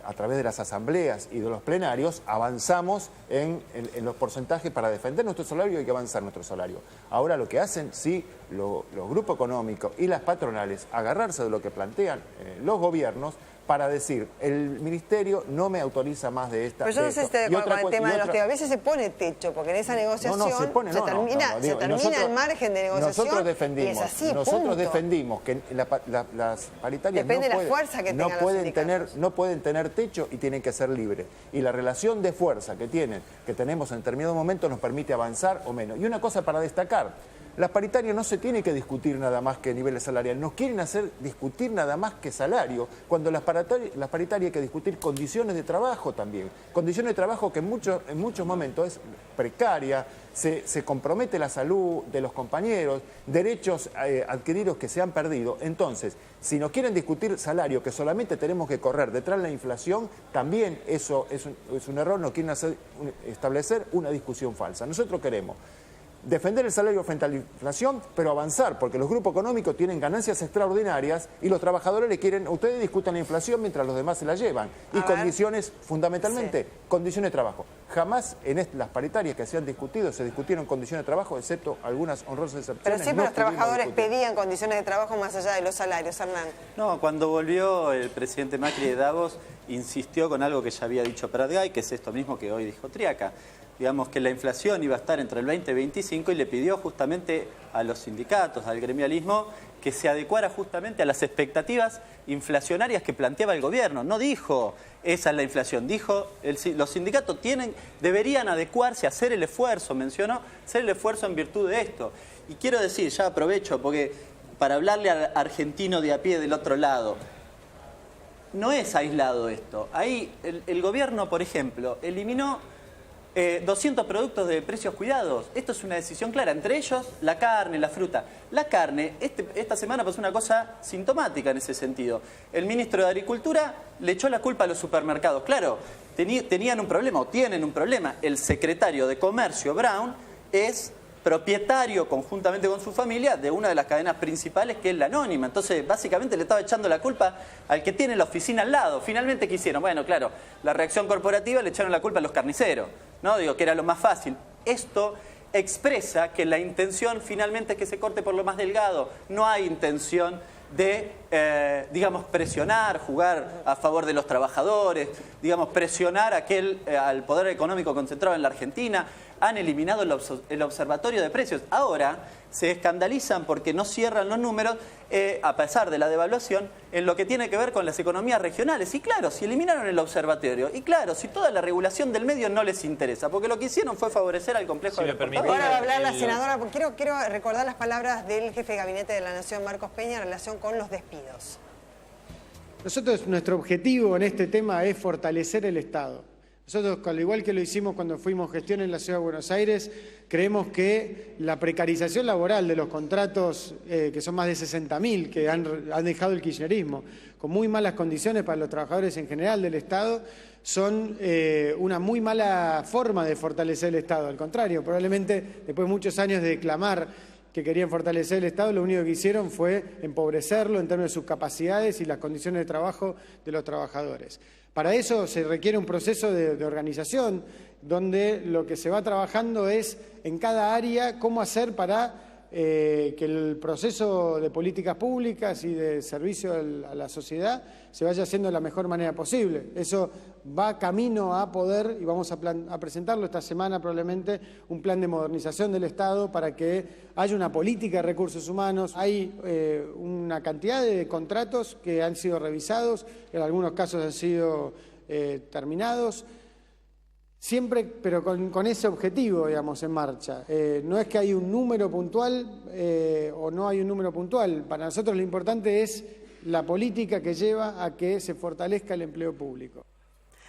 S2: a través de las asambleas y de los plenarios, avanzamos en los porcentajes para defender nuestro salario. Hay que avanzar nuestro salario. Ahora lo que hacen, sí, los grupos económicos y las patronales, agarrarse de lo que plantean los gobiernos, para decir, el ministerio no me autoriza más de esta...
S3: Pero yo no sé si estoy de acuerdo con el tema de los temas. A veces se pone techo, porque en esa negociación se termina el margen de negociación.
S2: Nosotros defendimos,
S3: y es así,
S2: defendimos que las paritarias
S3: depende de la fuerza que
S2: no pueden tener techo y tienen que ser libres. Y la relación de fuerza que tenemos en determinado momento nos permite avanzar o menos. Y una cosa para destacar, las paritarias no se tiene que discutir nada más que niveles salariales, nos quieren hacer discutir nada más que salario, cuando las paritarias hay que discutir condiciones de trabajo también, condiciones de trabajo que en muchos momentos es precaria, se compromete la salud de los compañeros, derechos adquiridos que se han perdido. Entonces, si nos quieren discutir salario, que solamente tenemos que correr detrás de la inflación, también eso es un error, nos quieren establecer una discusión falsa. Nosotros queremos defender el salario frente a la inflación, pero avanzar, porque los grupos económicos tienen ganancias extraordinarias y los trabajadores le quieren, ustedes discutan la inflación mientras los demás se la llevan. Y condiciones, fundamentalmente, condiciones de trabajo. Jamás en las paritarias que se han discutido, se discutieron condiciones de trabajo, excepto algunas honrosas excepciones.
S3: Pero siempre los trabajadores pedían condiciones de trabajo más allá de los salarios, Hernán.
S7: No, cuando volvió el presidente Macri de Davos, insistió con algo que ya había dicho Pratgay, que es esto mismo que hoy dijo Triaca. Digamos que la inflación iba a estar entre el 20 y 25 y le pidió justamente a los sindicatos, al gremialismo, que se adecuara justamente a las expectativas inflacionarias que planteaba el gobierno. No dijo, esa es la inflación, dijo, los sindicatos deberían adecuarse, hacer el esfuerzo, mencionó, hacer el esfuerzo en virtud de esto. Y quiero decir, ya aprovecho, porque para hablarle al argentino de a pie del otro lado, no es aislado esto. Ahí el gobierno, por ejemplo, eliminó 200 productos de precios cuidados. Esto es una decisión clara, entre ellos la carne, la fruta. La carne, esta semana pasó una cosa sintomática en ese sentido. El ministro de Agricultura le echó la culpa a los supermercados. Claro, tenían un problema o tienen un problema. El secretario de Comercio, Brown, es propietario, conjuntamente con su familia, de una de las cadenas principales, que es la Anónima. Entonces, básicamente le estaba echando la culpa al que tiene la oficina al lado. Finalmente, ¿qué hicieron? Bueno, claro, la reacción corporativa le echaron la culpa a los carniceros, ¿no? Digo, que era lo más fácil. Esto expresa que la intención finalmente es que se corte por lo más delgado. No hay intención de, digamos, presionar, jugar a favor de los trabajadores, digamos, presionar al poder económico concentrado en la Argentina. Han eliminado el observatorio de precios. Ahora se escandalizan porque no cierran los números, a pesar de la devaluación, en lo que tiene que ver con las economías regionales. Y claro, si eliminaron el observatorio, y claro, si toda la regulación del medio no les interesa, porque lo que hicieron fue favorecer al complejo de exportadores.
S3: Ahora va a hablar la senadora, porque quiero recordar las palabras del jefe de gabinete de la Nación, Marcos Peña, en relación con los despidos.
S8: Nuestro objetivo en este tema es fortalecer el Estado. Nosotros, al igual que lo hicimos cuando fuimos gestión en la Ciudad de Buenos Aires, creemos que la precarización laboral de los contratos, que son más de 60.000, que han dejado el kirchnerismo, con muy malas condiciones para los trabajadores en general del Estado, son una muy mala forma de fortalecer el Estado. Al contrario, probablemente después de muchos años de clamar que querían fortalecer el Estado, lo único que hicieron fue empobrecerlo en términos de sus capacidades y las condiciones de trabajo de los trabajadores. Para eso se requiere un proceso de organización, donde lo que se va trabajando es en cada área cómo hacer para que el proceso de políticas públicas y de servicio a la sociedad se vaya haciendo de la mejor manera posible. Eso va camino a poder, y vamos a presentarlo esta semana probablemente, un plan de modernización del Estado para que haya una política de recursos humanos. Hay una cantidad de contratos que han sido revisados, en algunos casos han sido terminados, siempre, pero con ese objetivo, digamos, en marcha. No es que hay un número puntual o no hay un número puntual. Para nosotros lo importante es la política que lleva a que se fortalezca el empleo público.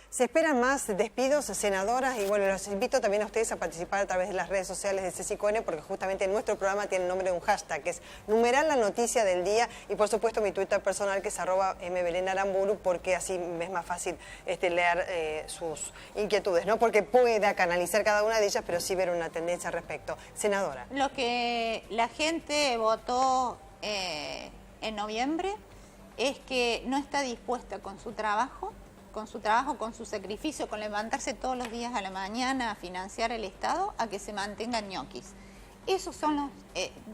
S3: Se esperan más despidos, senadoras, y bueno, los invito también a ustedes a participar a través de las redes sociales de CECICON, porque justamente nuestro programa tiene el nombre de un hashtag, que es numerar la noticia del día, y por supuesto mi Twitter personal, que es @mbelenaaramburu, porque así me es más fácil leer sus inquietudes, no porque pueda canalizar cada una de ellas, pero sí ver una tendencia al respecto. Senadora.
S5: Lo que la gente votó en noviembre es que no está dispuesta con su trabajo, con su sacrificio, con levantarse todos los días a la mañana a financiar el Estado, a que se mantengan ñoquis. Esos son los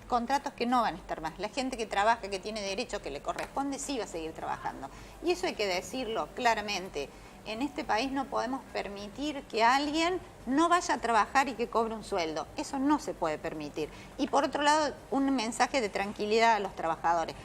S5: contratos que no van a estar más. La gente que trabaja, que tiene derecho, que le corresponde, sí va a seguir trabajando. Y eso hay que decirlo claramente. En este país no podemos permitir que alguien no vaya a trabajar y que cobre un sueldo. Eso no se puede permitir. Y por otro lado, un mensaje de tranquilidad a los trabajadores.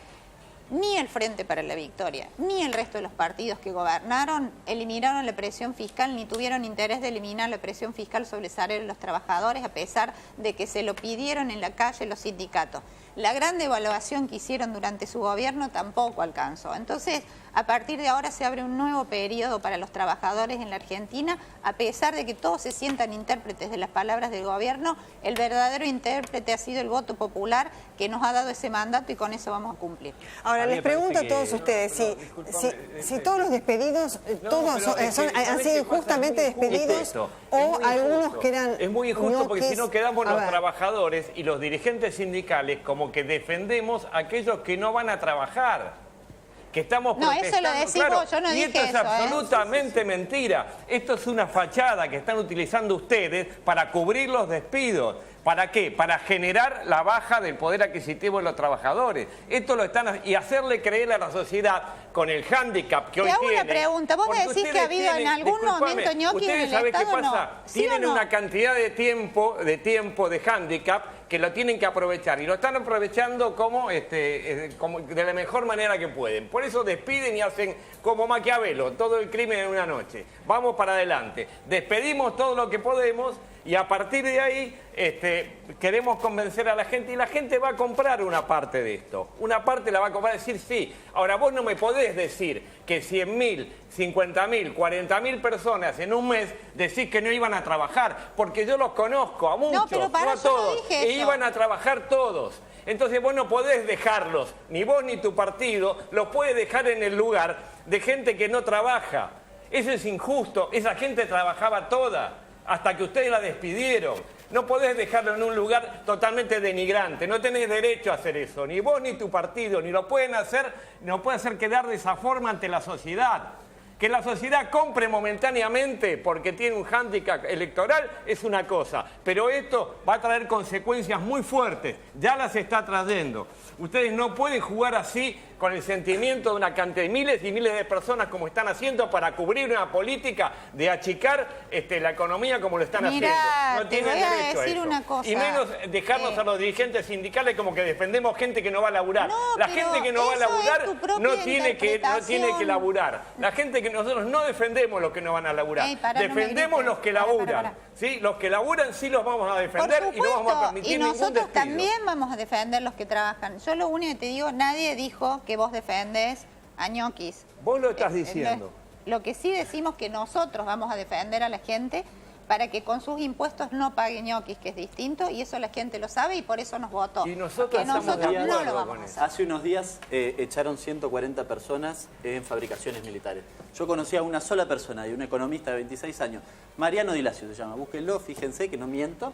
S5: Ni el Frente para la Victoria, ni el resto de los partidos que gobernaron eliminaron la presión fiscal, ni tuvieron interés de eliminar la presión fiscal sobre el salario de los trabajadores, a pesar de que se lo pidieron en la calle los sindicatos. La gran devaluación que hicieron durante su gobierno tampoco alcanzó. Entonces, a partir de ahora se abre un nuevo periodo para los trabajadores en la Argentina, a pesar de que todos se sientan intérpretes de las palabras del gobierno. El verdadero intérprete ha sido el voto popular, que nos ha dado ese mandato, y con eso vamos a cumplir.
S3: Ahora, les pregunto a todos ustedes, si todos los despedidos han sido injustamente despedidos o algunos que eran...
S6: Es muy injusto porque si no quedamos los trabajadores y los dirigentes sindicales como que defendemos a aquellos que no van a trabajar. Que estamos protestando. No, eso lo decís vos, yo no dije eso. Y esto es absolutamente mentira. Esto es una fachada que están utilizando ustedes para cubrir los despidos. ¿Para qué? Para generar la baja del poder adquisitivo de los trabajadores. Esto lo están... Y hacerle creer a la sociedad con el hándicap que hoy tiene.
S5: Te hago una pregunta. ¿Vos decís que ha habido en algún momento ñoqui en el Estado?
S6: ¿Ustedes saben qué pasa? Tienen una cantidad de tiempo de hándicap que lo tienen que aprovechar. Y lo están aprovechando como de la mejor manera que pueden. Por eso despiden y hacen como Maquiavelo, todo el crimen en una noche. Vamos para adelante. Despedimos todo lo que podemos y a partir de ahí queremos convencer a la gente, y la gente va a comprar una parte de esto. Una parte la va a comprar, decir sí. Ahora, vos no me podés decir que 100.000, 50.000, 40.000 personas en un mes decís que no iban a trabajar, porque yo los conozco a muchos, no a todos, e iban a trabajar todos. Entonces vos no podés dejarlos, ni vos ni tu partido, los puede dejar en el lugar de gente que no trabaja. Eso es injusto, esa gente trabajaba toda, hasta que ustedes la despidieron. No podés dejarlo en un lugar totalmente denigrante, no tenés derecho a hacer eso, ni vos ni tu partido, ni lo pueden hacer, no pueden hacer quedar de esa forma ante la sociedad. Que la sociedad compre momentáneamente porque tiene un hándicap electoral es una cosa, pero esto va a traer consecuencias muy fuertes, ya las está trayendo. Ustedes no pueden jugar así con el sentimiento de una cantidad de miles y miles de personas como están haciendo para cubrir una política de achicar la economía como lo están haciendo. No tienen derecho a eso. Una cosa, y menos dejarnos a los dirigentes sindicales como que defendemos gente que no va a laburar. No, la gente que no va a laburar no tiene que laburar. La gente que nosotros no defendemos los que no van a laburar. Defendemos los que laburan. ¿Sí? Los que laburan sí los vamos a defender y no vamos a permitir ningún despido. Y nosotros también
S5: vamos a defender los que trabajan. Yo lo único que te digo, nadie dijo que vos defendés a ñoquis.
S6: Vos lo estás diciendo.
S5: Lo que sí decimos que nosotros vamos a defender a la gente para que con sus impuestos no pague ñoquis, que es distinto, y eso la gente lo sabe y por eso nos votó.
S6: Y nosotros no lo vamos a hacer.
S7: Hace unos días echaron 140 personas en fabricaciones militares. Yo conocí a una sola persona, y un economista de 26 años, Mariano Di Lacio se llama, búsquenlo, fíjense que no miento.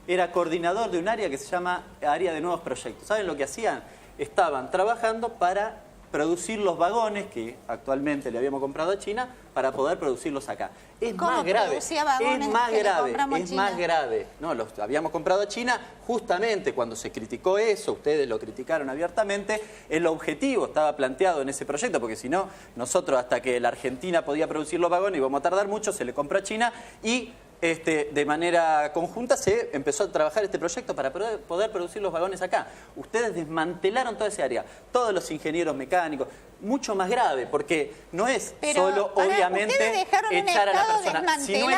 S7: Era coordinador de un área que se llama Área de Nuevos Proyectos. ¿Saben lo que hacían? Estaban trabajando para producir los vagones que actualmente le habíamos comprado a China para poder producirlos acá. Es más grave, es más grave. No, los habíamos comprado a China justamente cuando se criticó eso, ustedes lo criticaron abiertamente, el objetivo estaba planteado en ese proyecto, porque si no, nosotros hasta que la Argentina podía producir los vagones íbamos a tardar mucho, se le compró a China y de manera conjunta se empezó a trabajar este proyecto para poder producir los vagones acá. Ustedes desmantelaron toda esa área, todos los ingenieros mecánicos, mucho más grave, porque no es solo, obviamente, echar a la persona, sino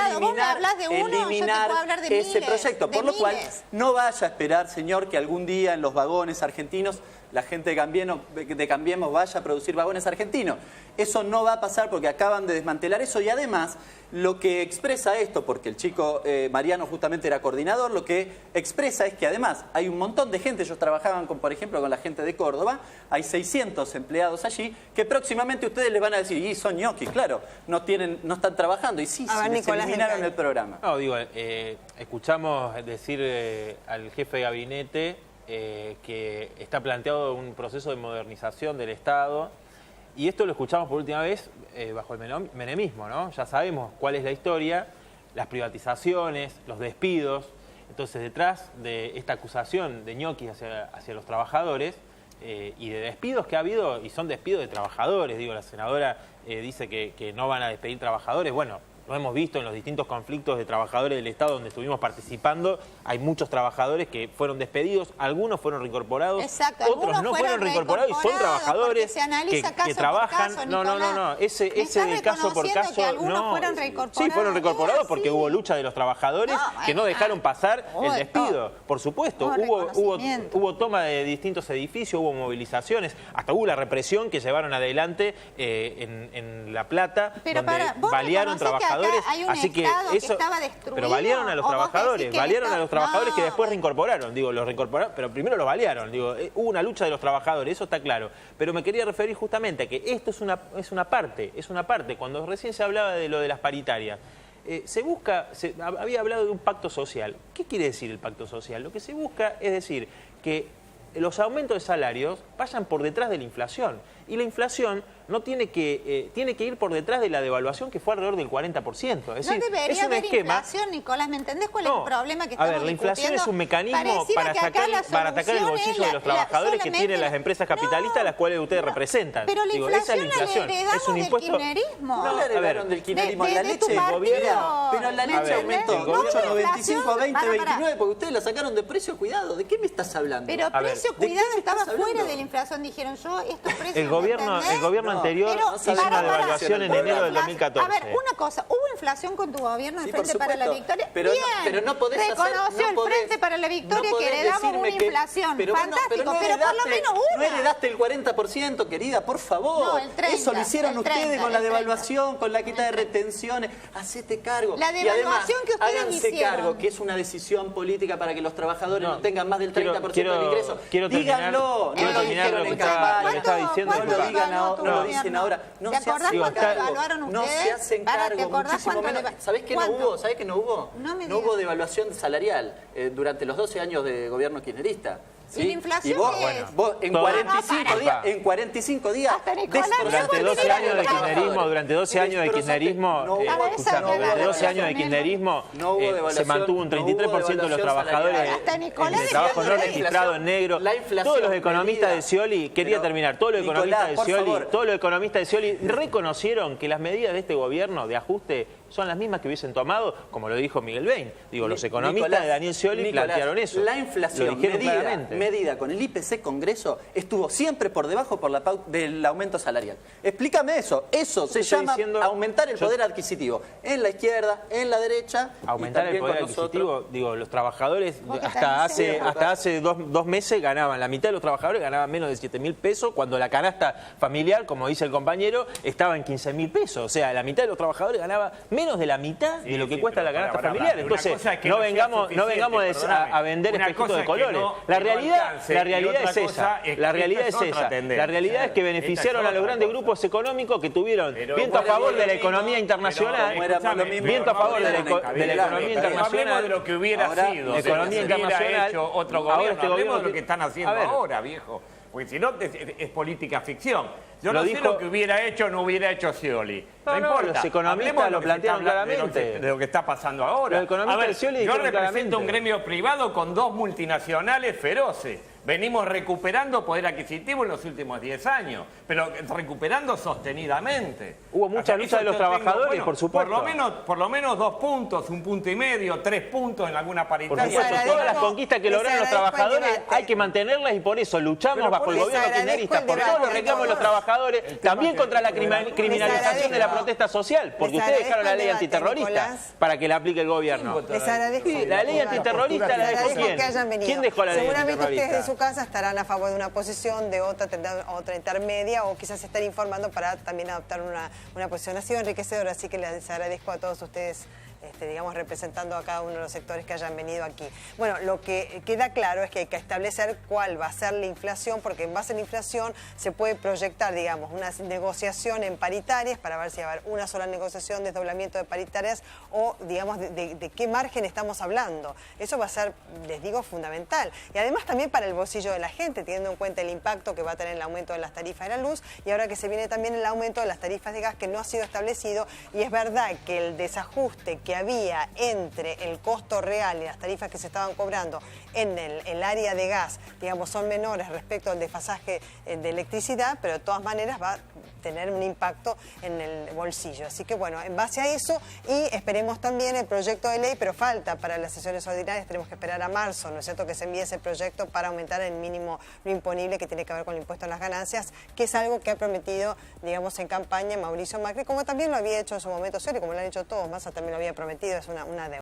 S7: eliminar ese proyecto. Por lo cual, no vaya a esperar, señor, que algún día en los vagones argentinos la gente de Cambiemos vaya a producir vagones argentinos. Eso no va a pasar porque acaban de desmantelar eso y además lo que expresa esto, porque el chico Mariano justamente era coordinador, lo que expresa es que además hay un montón de gente, ellos trabajaban por ejemplo con la gente de Córdoba, hay 600 empleados allí, que próximamente ustedes les van a decir, y son ñoquis, claro, no están trabajando, y sí, se les eliminaron el programa.
S4: No, digo, escuchamos decir al jefe de gabinete que está planteado un proceso de modernización del Estado, y esto lo escuchamos por última vez bajo el menemismo, ¿no? Ya sabemos cuál es la historia, las privatizaciones, los despidos. Entonces, detrás de esta acusación de ñoquis hacia los trabajadores y de despidos que ha habido, y son despidos de trabajadores, digo, la senadora dice que no van a despedir trabajadores, bueno, lo hemos visto en los distintos conflictos de trabajadores del Estado donde estuvimos participando. Hay muchos trabajadores que fueron despedidos, algunos fueron reincorporados, otros no fueron reincorporados y son trabajadores que trabajan. No. Ese de caso por caso no. Sí, fueron reincorporados porque hubo lucha de los trabajadores que no dejaron pasar el despido. Por supuesto, hubo toma de distintos edificios, hubo movilizaciones, hasta hubo la represión que llevaron adelante en La Plata, donde balearon trabajadores. Así que eso, pero balearon a los trabajadores, que después reincorporaron, digo, los reincorporaron, pero primero los balearon, digo, hubo una lucha de los trabajadores, eso está claro. Pero me quería referir justamente a que esto es una parte, cuando recién se hablaba de lo de las paritarias. Había hablado de un pacto social. ¿Qué quiere decir el pacto social? Lo que se busca es decir que los aumentos de salarios vayan por detrás de la inflación. Y la inflación no tiene que ir por detrás de la devaluación que fue alrededor del 40%. Es decir,
S5: no debería
S4: es un
S5: haber
S4: esquema.
S5: Inflación, Nicolás, ¿me entendés cuál es el problema que estamos discutiendo?
S4: La inflación es un mecanismo para atacar el bolsillo de los trabajadores que tienen las empresas capitalistas a las cuales ustedes representan.
S5: Pero la inflación la heredamos del kirchnerismo.
S7: No la heredaron del kirchnerismo, la leche del gobierno. Pero la leche aumentó 8,95 a 20,29 porque ustedes la sacaron de precio, cuidado. ¿De qué me estás hablando?
S5: Pero precio, cuidado, estaba fuera de la inflación. Dijeron estos precios.
S4: El gobierno anterior hizo una devaluación en enero del 2014.
S5: A ver, una cosa, ¿hubo inflación con tu gobierno de Frente para la Victoria?
S7: Pero no podés
S5: reconoció el Frente para la Victoria que heredamos una inflación. Fantástico, pero por lo menos una.
S7: No heredaste el 40%, querida, por favor.
S5: No, el 30,
S7: eso lo hicieron ustedes con la devaluación, con la quita de retenciones. Hacete cargo.
S5: La devaluación que ustedes
S7: háganse
S5: hicieron.
S7: Cargo, que es una decisión política para que los trabajadores no tengan más del 30% del ingreso.
S4: Díganlo.
S7: No lo dijeron en campaña.
S4: No
S7: lo digan ahora, no lo dicen ahora.
S5: ¿Te acordás cuando devaluaron ustedes?
S7: No se hacen cargo, muchísimo menos. ¿Sabés qué no hubo? ¿Sabés qué no hubo? No hubo devaluación salarial durante los 12 años de gobierno kirchnerista. ¿Sí?
S5: ¿Y la inflación
S7: vos en 45 días
S4: durante 12 años de kirchnerismo se mantuvo un 33% de los trabajadores de trabajo no registrado en negro. Todos los economistas de Scioli, quería terminar, todos los economistas de Scioli reconocieron que las medidas de este gobierno de ajuste son las mismas que hubiesen tomado, como lo dijo Miguel Bain. Digo, los economistas de Daniel Scioli plantearon eso.
S7: La inflación medida con el IPC Congreso estuvo siempre por debajo del aumento salarial. Explícame eso. Eso se llama aumentar el poder adquisitivo. En la izquierda, en la derecha.
S4: Aumentar el poder adquisitivo, digo, los trabajadores hasta hace dos meses ganaban, la mitad de los trabajadores ganaban menos de 7.000 pesos, cuando la canasta familiar, como dice el compañero, estaba en 15.000 pesos. O sea, la mitad de los trabajadores ganaba menos de la mitad de lo que cuesta la canasta familiar. Entonces, no vengamos a vender espejitos de colores. La realidad es esa. La realidad es que beneficiaron a los grandes grupos económicos que tuvieron viento a favor de la economía internacional. Viento a favor de la economía internacional.
S6: Hablemos de lo que hubiera sido.
S4: La economía internacional.
S6: Otro gobierno. Hablemos de lo que están haciendo ahora, viejo. porque si no es política ficción. Yo no sé lo que hubiera hecho o no hubiera hecho Scioli. No importa.
S4: Los economistas lo plantearon claramente.
S6: De lo que está pasando ahora.
S4: Los economistas de Scioli
S6: yo represento
S4: claramente
S6: un gremio privado con 2 multinacionales feroces. Venimos recuperando poder adquisitivo en los últimos 10 años, pero recuperando sostenidamente.
S4: Hubo mucha lucha de los trabajadores, por supuesto.
S6: Por lo menos 2 puntos, 1,5 puntos, 3 puntos en alguna paritaria.
S4: Por supuesto, todas las conquistas que lograron los trabajadores hay que mantenerlas y por eso luchamos bajo el gobierno kirchnerista por todos los reclamos de los trabajadores, también contra la criminalización de la protesta social, porque ustedes dejaron la ley antiterrorista para que la aplique el gobierno.
S3: Les agradezco.
S4: Sí, la ley antiterrorista la dejó ¿quién? ¿Quién dejó la ley antiterrorista?
S3: Seguramente ustedes de su casa estarán a favor de una posición, de otra tendrán otra intermedia, o quizás estar informando para también adoptar una posición. Ha sido enriquecedora, así que les agradezco a todos ustedes, digamos, representando a cada uno de los sectores que hayan venido aquí. Bueno, lo que queda claro es que hay que establecer cuál va a ser la inflación, porque en base a la inflación se puede proyectar, digamos, una negociación en paritarias para ver si va a haber una sola negociación, desdoblamiento de paritarias o, digamos, de qué margen estamos hablando. Eso va a ser, les digo, fundamental. Y además también para el bolsillo de la gente, teniendo en cuenta el impacto que va a tener el aumento de las tarifas de la luz y ahora que se viene también el aumento de las tarifas de gas que no ha sido establecido, y es verdad que el desajuste que había entre el costo real y las tarifas que se estaban cobrando en el área de gas, digamos, son menores respecto al desfasaje de electricidad, pero de todas maneras va a tener un impacto en el bolsillo. Así que bueno, en base a eso, y esperemos también el proyecto de ley, pero falta para las sesiones ordinarias, tenemos que esperar a marzo, ¿no es cierto?, que se envíe ese proyecto para aumentar el mínimo lo imponible que tiene que ver con el impuesto a las ganancias, que es algo que ha prometido, digamos, en campaña Mauricio Macri, como también lo había hecho en su momento Scioli, como lo han hecho todos, Massa también lo había prometido, es una deuda.